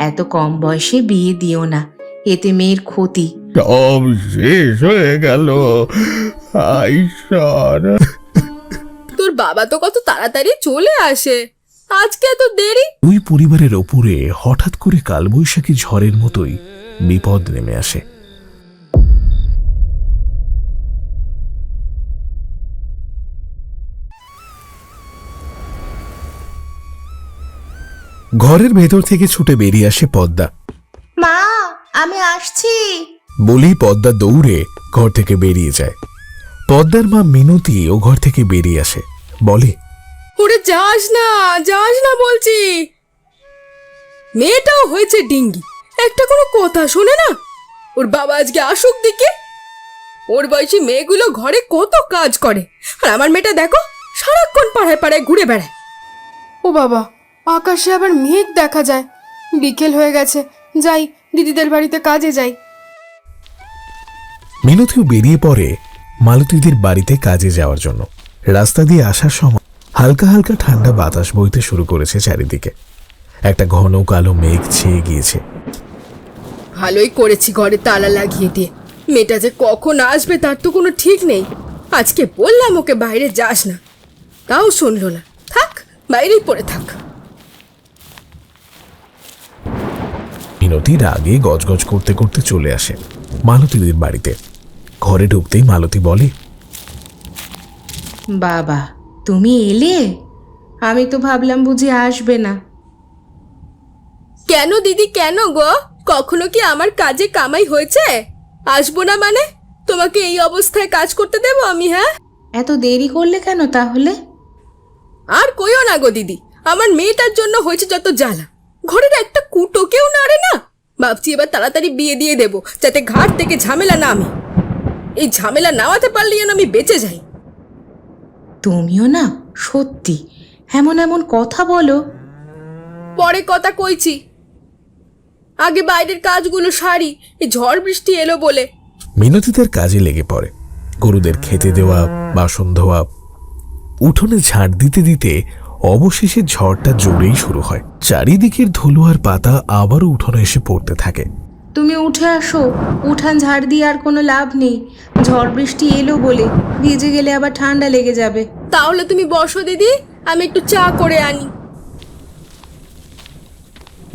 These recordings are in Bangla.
এত কম বয়সে বিয়ে দিও না, এতে মেয়ের ক্ষতি। সব শেষ হয়ে গেল। ঈশ্বর, তোর বাবা তো কত তাড়াতাড়ি চলে আসে, আজকে এত দেরি। দুই পরিবারের ওপরে হঠাৎ করে কালবৈশাখী ঝড়ের মতোই বিপদ নেমে আসে। ঘরের ভেতর থেকে ছুটে বেরিয়ে আসে পদ্মা। মা, আমি আসছি বলেই পদ্মা দৌড়ে ঘর থেকে বেরিয়ে যায়। পদ্মার মা মিনতি ও ঘর থেকে বেরিয়ে আসে, বলে, ওরে যাস না বলছি। মেয়েটাও হয়েছে ডিঙ্গি, একটা কোনো কথা শোনে না। ওর বাবা আজকে আসুক দিকে। ওর বয়সী মেয়েগুলো ঘরে কত কাজ করে, আর আমার মেয়েটা দেখো সারাক্ষণ পাড়ায় পাড়ায় ঘুরে বেড়ায়। ও বাবা, আকাশে আবার মেঘ দেখা যায়। বিকেল হয়ে গেছে, যাই দিদিদের বাড়িতে কাজে যাই। মিনতিও বেরিয়ে পড়ে মালতীদের বাড়িতে কাজে যাওয়ার জন্য। রাস্তা দিয়ে আসার সময় হালকা হালকা ঠান্ডা বাতাস বইতে শুরু করেছে চারিদিকে। একটা ঘন কালো মেঘ ছেয়ে গিয়েছে। ভালোই করেছি ঘরে তালা লাগিয়ে দিয়ে। মেয়েটা যে কখন আসবে তার তো কোনো ঠিক নেই। আজকে বললাম ওকে বাইরে যাস না, তাও শুনলো না। থাক, বাইরেই পড়ে থাক। মিনতি রাগে গজগজ করতে করতে চলে আসে মালতীদের বাড়িতে। ঘরে ঢুকতেই মালতী বলে, বাবা, তুমি এলে? আমি তো ভাবলাম বুঝি আসবে না। কেন দিদি, কেন গো? কখনো কি আমার কাজে কামাই হয়েছে? আসবো না মানে? তোমাকে এই অবস্থায় কাজ করতে দেবো আমি? হ্যাঁ, এত দেরি করলে কেন তাহলে? আর কইও না গো দিদি, আমার মেয়েটার জন্য হয়েছে যত জ্বালা। ঘরের একটা কুটো কেউ নাড়ে না। ভাবছি এবার তাড়াতাড়ি বিয়ে দিয়ে দেবো, যাতে ঘাট থেকে ঝামেলা না আমি। এই ঝামেলা নামাতে পারলে যেন আমি বেঁচে যাই। তুমিও না সত্যি এমন এমন কথা বলো। পরে কথা কইছি, আগে বাইরের কাজগুলো সারি। এই ঝড় বৃষ্টি এলো বলে। মিনতি তার কাজে লেগে পড়ে। গরুদের খেতে দেওয়া, বাসন ধোয়া, উঠোনে ঝাড় দিতে দিতে অবশেষে ঝড়টা জোরেই শুরু হয়। চারিদিকের ধুলো আর পাতা আবারও উঠোনে এসে পড়তে থাকে। তুমি উঠে আসো, উঠান ঝাড় দিয়ে আর কোনো লাভ নেই। ঝড় বৃষ্টি এলো বলে ভিজে গেলে আবার ঠান্ডা লেগে যাবে। তাহলে তুমি বসো দিদি, আমি একটু চা করে আনি।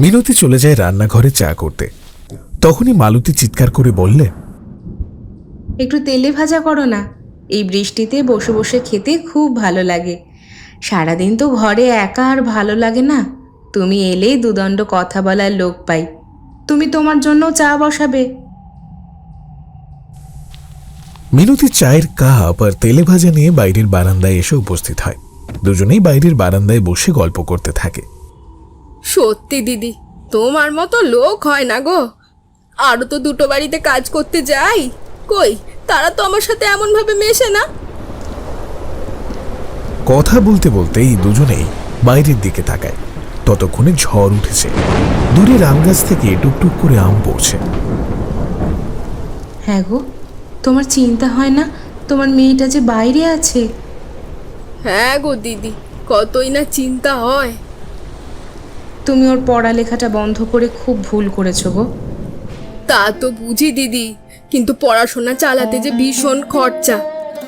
মিনতি চলে যায় রান্নাঘরে চা করতে। তখনই মালতী চিৎকার করে বললে, একটু তেলে ভাজা করো না, এই বৃষ্টিতে বসে বসে খেতে খুব ভালো লাগে। সারাদিন তো ঘরে একা আর ভালো লাগে না, তুমি এলেই দুদণ্ড কথা বলার লোক পাই। তুমি তোমার জন্য চা বসাবে? মিনতি চায়ের কাপ আর তেলে ভাজা নিয়ে বাইরের বারান্দায় এসে উপস্থিত হয়। দুজনেই বাইরের বারান্দায় বসে গল্প করতে থাকে। সত্যি দিদি, তোমার মতো লোক হয় না গো। আরো তো দুটো বাড়িতে কাজ করতে যাই, কই তারা তো আমার সাথে এমন ভাবে মেশে না। কথা বলতে বলতেই দুজনেই বাইরের দিকে তাকায়। ততক্ষণে ঝড় উঠেছে। দূরে আম গাছ থেকে টুকটুক করে আম পড়ছে। হ্যাঁ গো, তোমার চিন্তা হয় না তোমার মেয়েটা যে বাইরে আছে? হ্যাঁ গো দিদি, কতই না চিন্তা হয়। তুমি ওর পড়ালেখাটা বন্ধ করে খুব ভুল করেছো গো। তা তো বুঝি দিদি, কিন্তু পড়াশোনা চালাতে যে ভীষণ খরচা।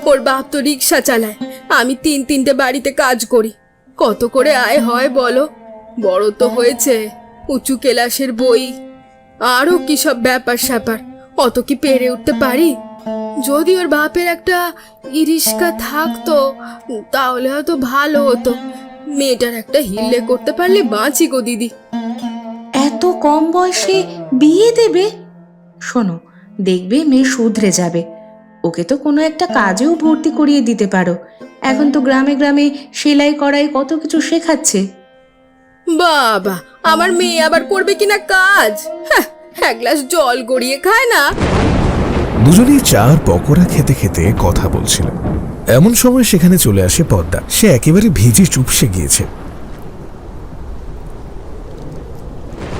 ওর বাপ তো রিক্সা চালায়, আমি তিনটে বাড়িতে কাজ করি। কত করে আয় হয় বলো? বড় তো হয়েছে, উঁচু ক্লাসের বই, আরও কি সব ব্যাপার স্যাপার, অত কি পেরে উঠতে পারি? যদি ওর বাপের একটা রিক্সা থাকতো তাহলে হয়তো ভালো হতো। মেয়েটার একটা হিল্লে করতে পারলে বাঁচি গো দিদি। এত কম বয়সে বিয়ে দেবে? শোনো, দেখবে মেয়ে শুধরে যাবে। ওকে তো কোনো একটা কাজেও ভর্তি করিয়ে দিতে পারো। এখন তো গ্রামে গ্রামে সেলাই কড়াই কত কিছু শেখাচ্ছে। বাবা, আমার মেয়ে আবার করবে কিনা কাজ? হ্যাঁ, এক গ্লাস জল গড়িয়ে খায় না। দুজনেই চা আর পকোড়া খেতে খেতে কথা বলছিল। এমন সময় সেখানে চলে আসে পদ্মা। সে একেবারে ভিজে চুপসে গিয়েছে।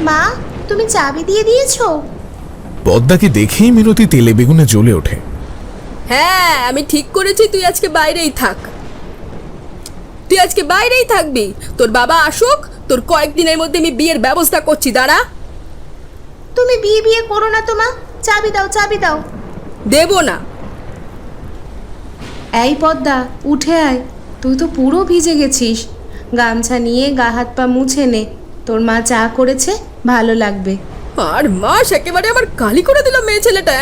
মা, তুমি চাবি দিয়ে দিয়েছো? পদ্মাকে দেখেই মিনতি তেলে বেগুনে জ্বলে ওঠে। হ্যাঁ, আমি ঠিক করেছি তুই আজকে বাইরেই থাক। তুই আজকে বাইরেই থাকবি। তোর বাবা আসুক, তোর কয়েকদিনের মধ্যে আমি বিয়ের ব্যবস্থা করছি, দাঁড়া। তুমি বিয়ে বিয়ে করো না তো মা, চাবি দাও, চাবি দাও। দেব না। এই পদ্মা, উঠে আয়, তুই তো পুরো ভিজে গেছিস। গামছা নিয়ে গা হাত পা মুছে নে, তোর মা চা করেছে, ভালো লাগবে। আর মাস একেবারে আমার কালি করে দিল মেয়ে ছেলেটা।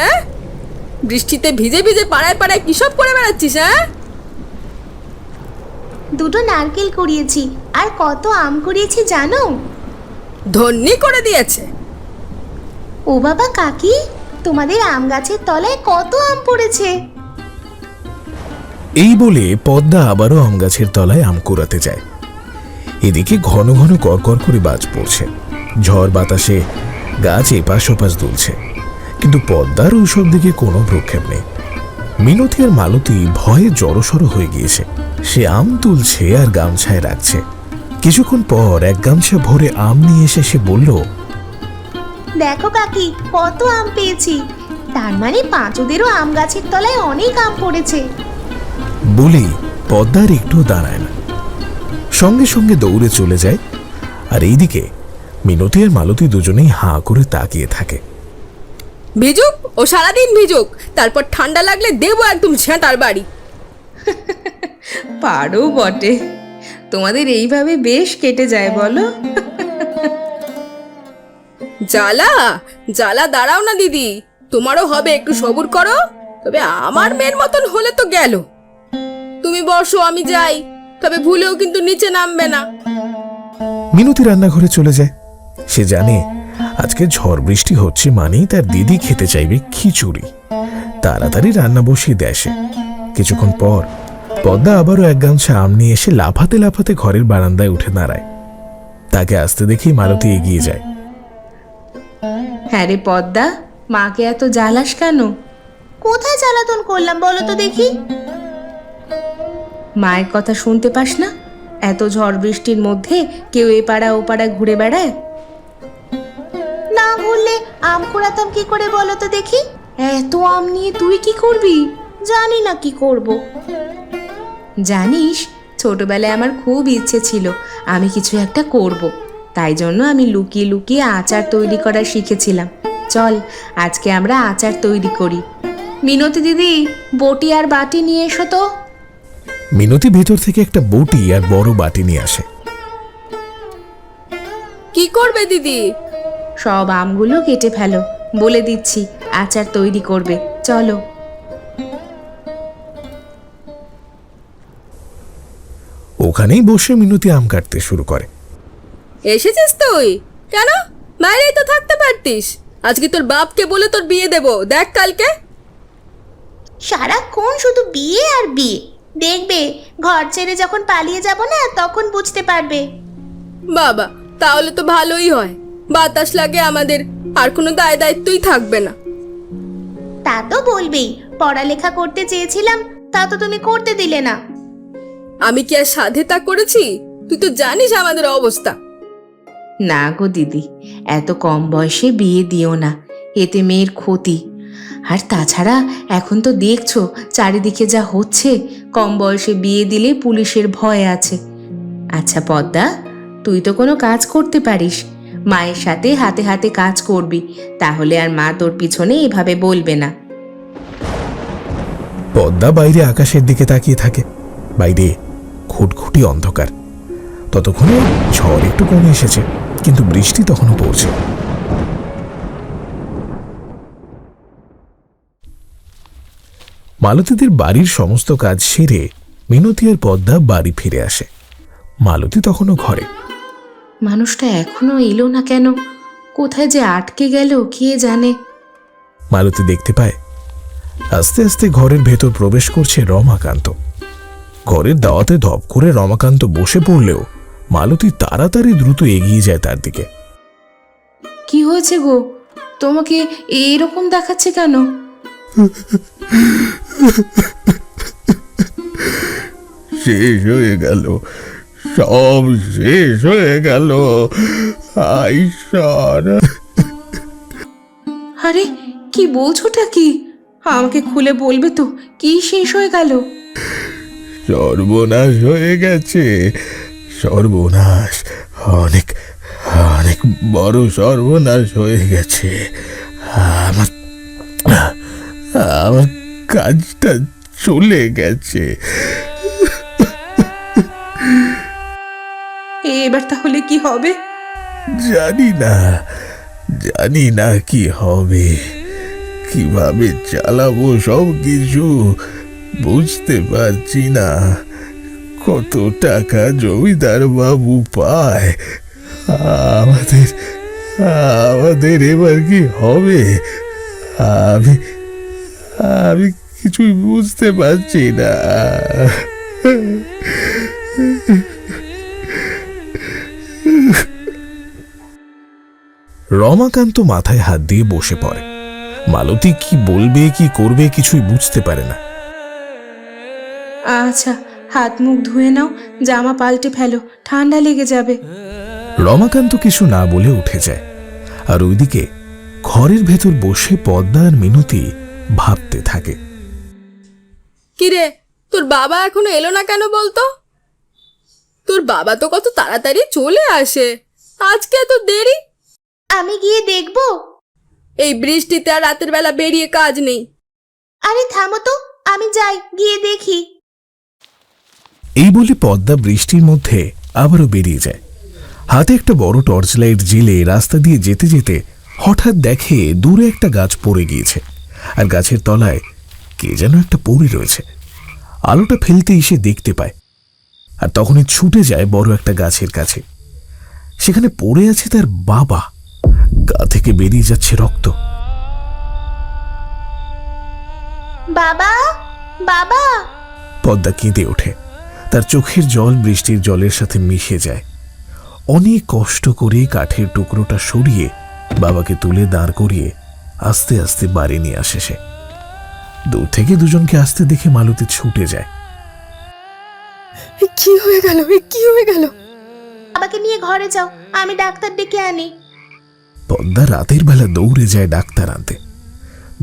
বৃষ্টিতে ভিজে ভিজে পাড়ায় পাড়ায় কি সব করে বেড়াচ্ছিস? দুটো নারকেল কুড়িয়েছি, আর কত আম কুড়িয়েছি জানো? ধন্যি করে দিয়েছে। ও বাবা কাকি, তোমাদের আম গাছের তলায় কত আম পড়েছে। এই বলে পদ্মা আবারও আম গাছের তলায় আম কুড়াতে যায়। এদিকে ঘন ঘন করকর করে বাজ পড়ছে, ঝড় বাতাসে গাছ এপাশ ওপাশ দুলছে, কিন্তু পদ্মার ওইসব দিকে কোনো ভ্রুক্ষেপ নেই। মিনতি আর মালতী ভয়ে জড়সড় হয়ে গিয়েছে। সে আম তুলছে আর গামছায় রাখছে। কিছুক্ষণ পর এক গামছা ভরে আম নিয়ে এসে সে বলল, দেখো কাকি, কত আম পেয়েছি, তার মানে পাঁচুদেরও আম গাছের তলায় অনেক আম পড়েছে। বলেই পদ্মার একটু দাঁড়ায় না, সঙ্গে সঙ্গে দৌড়ে চলে যায়। আর এইদিকে মিনতি আর মালতী দুজনেই হাঁ করে তাকিয়ে থাকে। ভিজুক, ও সারাদিন ভিজুক, তারপর ঠান্ডা লাগলে দেবো একদম ঝেঁটার বাড়ি। পারো বটে, তোমাদের এইভাবে বেশ কেটে যায় বলো। জ্বালা জ্বালা দাঁড়াও না দিদি, তোমারও হবে, একটু সবুর করো। তবে আমার মেয়ের মতন হলে তো গেল। তুমি বসো, আমি যাই, তবে ভুলেও কিন্তু নিচে নামবে না। মিনতি রান্নাঘরে চলে যায়। সে জানে আজকে ঝড় বৃষ্টি হচ্ছে মানেই তার দিদি খেতে চাইবে খিচুড়ি। তাড়াতাড়ি রান্না বসিয়ে দেয় সে। কিছুক্ষণ পর পদ্মা আবারও এক গামছা আম নিয়ে এসে লাফাতে লাফাতে ঘরের বারান্দায় উঠে দাঁড়ায়। তাকে আসতে দেখেই মালতী এগিয়ে যায়। হ্যাঁ রে পদ্মা, মাকে এত জ্বালাস কেন? কোথায় জ্বালাতন করলাম বলো তো দেখি? মায়ের কথা শুনতে পাস না? এত ঝড় বৃষ্টির মধ্যে কেউ এ পাড়া ও পাড়া ঘুরে বেড়ায়। না ঘুরলে আম কুড়াতাম কি করে বলো তো দেখি? এত আম নিয়ে তুই কি করবি? জানি না কি করব। জানিস, ছোটবেলায় আমার খুব ইচ্ছে ছিল আমি কিছু একটা করব, তাই জন্য আমি লুকিয়ে লুকিয়ে আচার তৈরি করা শিখেছিলাম। চল আজকে আমরা আচার তৈরি করি। মিনতি দিদি, বটি আর বাটি নিয়ে এসো তো। মিনতি ভেতর থেকে একটা বটি আর বড় বাটি নিয়ে আসে। কি করবে দিদি? সব আমগুলো কেটে ফেলো, বলে দিচ্ছি আচার তৈরি করবে, চলো। ওখানেই বসে মিনতি আম কাটতে শুরু করে। এসেছিস তুই? কেন, বাইরেই তো থাকতে পারতিস। আজকে তোর বাপকে বলে তোর বিয়ে দেবো, দেখ কালকে। সারাক্ষণ শুধু বিয়ে আর বিয়ে, দেখবে ঘর ছেড়ে যখন পালিয়ে যাব না তখন বুঝতে পারবে। বাবা, তাহলে তো ভালোই হয়, বাতাস লাগে আমাদের, আর কোনো দায় দায়িত্বই থাকবে না। তা তো বলবেই, পড়ালেখা করতে চেয়েছিলাম, তা তো তুমি করতে দিলে না। আমি কি আর সাধে তা করেছি? তুই তো জানিস আমাদের অবস্থা। না গো দিদি, এত কম বয়সে বিয়ে দিও না, এতে মেয়ের ক্ষতি। আর তাছাড়া এখন তো দেখছো চারিদিকে যা হচ্ছে, কম বয়সে বিয়ে দিলে পুলিশের ভয় আছে। আচ্ছা পদ্মা, তুই তো কোনো কাজ করতে পারিস, মায়ের সাথে হাতে হাতে কাজ করবি, তাহলে আর মা তোর পিছনে এভাবে বলবে না। পদ্মা বাইরে আকাশের দিকে তাকিয়ে থাকে। বাইরে খুটখুটি অন্ধকার। ততক্ষণে ঝড় একটু কমে এসেছে, কিন্তু বৃষ্টি তখনও পড়ছে। মালতীদের বাড়ির সমস্ত কাজ সেরে মিনতি আর পদ্মা বাড়ি ফিরে আসে। মালতী তখনও ঘরে। মানুষটা এখনো এলো না কেন? কোথায় যে আটকে গেল কে জানে। মালতী দেখতে পায় আস্তে আস্তে ঘরের ভেতর প্রবেশ করছে রমাকান্ত। ঘরের দাওয়াতে ধপ করে রমাকান্ত বসে পড়লেও মালতী তাড়াতাড়ি দ্রুত এগিয়ে যায় তার দিকে। কি হয়েছে গো, তোমাকে এইরকম দেখাচ্ছে কেন? শেষ হয়ে গেল, সব শেষ হয়ে গেল। ঈশ্বর! আরে কি বলছোটা কি? আমাকে খুলে বলবে তো, কি শেষ হয়ে গেল? সর্বনাশ হয়ে গেছে, সর্বনাশ, অনেক অনেক বড় সর্বনাশ হয়ে গেছে। আমার আমার কাজটা চলে গেছে। এবার তাহলে কি হবে? জানি না কি হবে, কিভাবে চালাবো সব কিছু বুঝতে পারছি না। কত টাকা জমিদার বাবু পায়, আমাদের আমাদের এবার কি হবে? আমি আমি কিছুই বুঝতে পারছি না। রমাকান্ত মাথায় হাত দিয়ে বসে পড়ে। মালতী কি বলবে কি করবে কিছুই বুঝতে পারে না। আচ্ছা, হাত মুখ ধুয়ে নাও, জামা পাল্টে ফেলো, ঠান্ডা লেগে যাবে। রমাকান্ত কিছু না বলে উঠে যায়। আর ওইদিকে ঘরের ভেতর বসে পদ্মা আর মিনতি ভাবতে থাকে। কিরে, তোর বাবা এখনো এলো না কেন বলতো? তোর বাবা তো কত তাড়াতাড়ি চলে আসে, আজকে এত দেরি। আমি গিয়ে দেখব। এই বৃষ্টিতে আর রাতের বেলা বেরিয়ে কাজ নেই। আরে থামো তো, আমি যাই, গিয়ে দেখি। এই বলে পদ্মা বৃষ্টির মধ্যে আবারও বেরিয়ে যায়। হাতে একটা বড় টর্চ লাইট জেলে রাস্তা দিয়ে যেতে যেতে হঠাৎ দেখে দূরে একটা গাছ পড়ে গিয়েছে, আর গাছের তলায় কে যেন একটা পড়ে রয়েছে। আলোটা ফেলতে এসে দেখতে পায়, আর তখনই ছুটে যায় বড় একটা গাছের কাছে। সেখানে পড়ে আছে তার বাবা, গা থেকে বেরিয়ে যাচ্ছে রক্ত। বাবা, বাবা! পদ্মা কেঁদে ওঠে। তার চোখের জল বৃষ্টির জলের সাথে মিশে যায়। অনেক কষ্ট করে কাঠের টুকরোটা সরিয়ে বাবাকে তুলে দাঁড় করিয়ে আস্তে আস্তে বাড়ি নিয়ে আসে সে। দূর থেকে দুজনকে আসতে দেখে মালতী ছুটে যায়। কি হয়ে গেল, কি হয়ে গেল? বাবাকে নিয়ে ঘরে যাও, আমি ডাক্তার ডেকে আনি। পদ্মা রাতের বেলা দৌড়ে যায় ডাক্তার আনতে।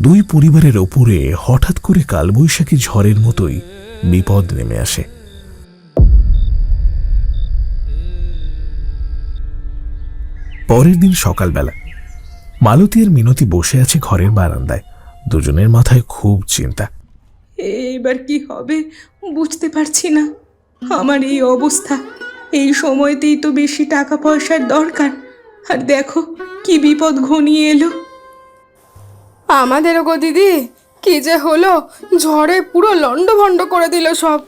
দুই পরিবারের ওপরে হঠাৎ করে কালবৈশাখী ঝড়ের মতোই বিপদ নেমে আসে। পরের দিন সকালবেলা মালতী আর মিনতি বসে আছে ঘরের বারান্দায়। দুজনের মাথায় খুব চিন্তা। এবার কি হবে বুঝতে পারছি না। আমার এই অবস্থা, এই সময়তেই তো বেশি টাকা পয়সার দরকার, আর দেখো কি বিপদ ঘনিয়ে এলো। আমাদেরও গো দিদি, কি যে হলো, ঝড়ে পুরো লন্ডভন্ড করে দিল সব।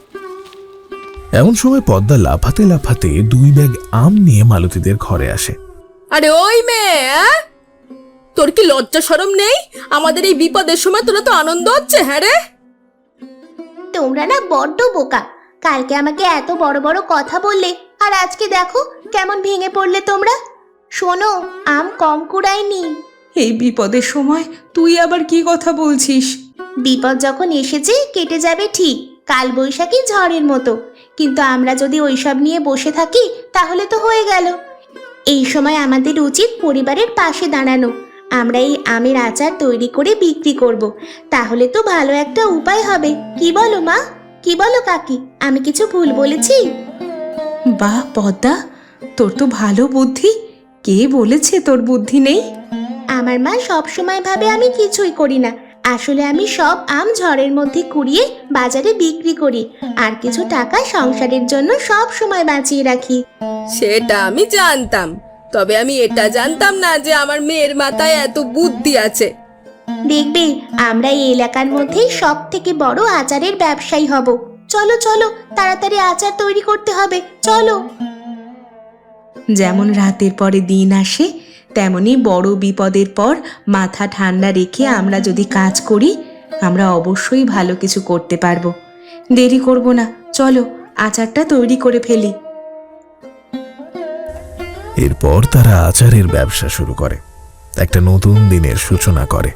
এমন সময় পদ্মা লাফাতে লাফাতে 2 ব্যাগ আম নিয়ে মালতীদের ঘরে আসে। আরে ওই মেয়ে, তোর কি লজ্জা শরম নেই? আমাদের এই বিপদের সময় তোরা তো আনন্দ হচ্ছে। হ্যাঁ রে, তোমরা না বড্ড বোকা। কালকে আমাকে এত বড় বড় কথা বললে, আর আজকে দেখো কেমন ভেঙে পড়লে তোমরা। শোনো, আম কম কুড়ায়নি। এই বিপদের সময় তুই আবার কি কথা বলছিস? বিপদ যখন এসেছে কেটে যাবে ঠিক, কাল বৈশাখী ঝড়ের মতো। কিন্তু আমরা যদি ওইসব নিয়ে বসে থাকি তাহলে তো হয়ে গেল। এই সময় আমাদের উচিত পরিবারের পাশে দাঁড়ানো। আমরা এই আমের আচার তৈরি করে বিক্রি করব, তাহলে তো ভালো একটা উপায় হবে। কি বলো মা, কি বলো কাকি? আমি কিছু ভুল বলেছি? বাহ পদ্মা, তোর তো ভালো বুদ্ধি। কে বলেছে তোর বুদ্ধি নেই? আমার মা সব সময় ভাবে আমি কিছুই করি না। আসলে আমি সব আম ঝড়ের মধ্যে কুড়িয়ে বাজারে বিক্রি করি, আর কিছু টাকা সংসারের জন্য সব সময় বাঁচিয়ে রাখি। সেটা আমি জানতাম, তবে আমি এটা জানতাম না যে আমার মেয়ের মাথায় এত বুদ্ধি আছে। দেখবে আমরা এই এলাকার মধ্যে সব থেকে বড় আচারের ব্যবসায়ী হব। চলো চলো, তাড়াতাড়ি আচার তৈরি করতে হবে, চলো। যেমন রাতের পরে দিন আসে, তেমনি বড় বিপদের পর মাথা ঠান্ডা রেখে আমরা যদি কাজ করি, আমরা অবশ্যই ভালো কিছু করতে পারবো। দেরি করব না, চলো আচারটা তৈরি করে ফেলি। এরপর তারা আচারের ব্যবসা শুরু করে, একটা নতুন দিনের সূচনা করে।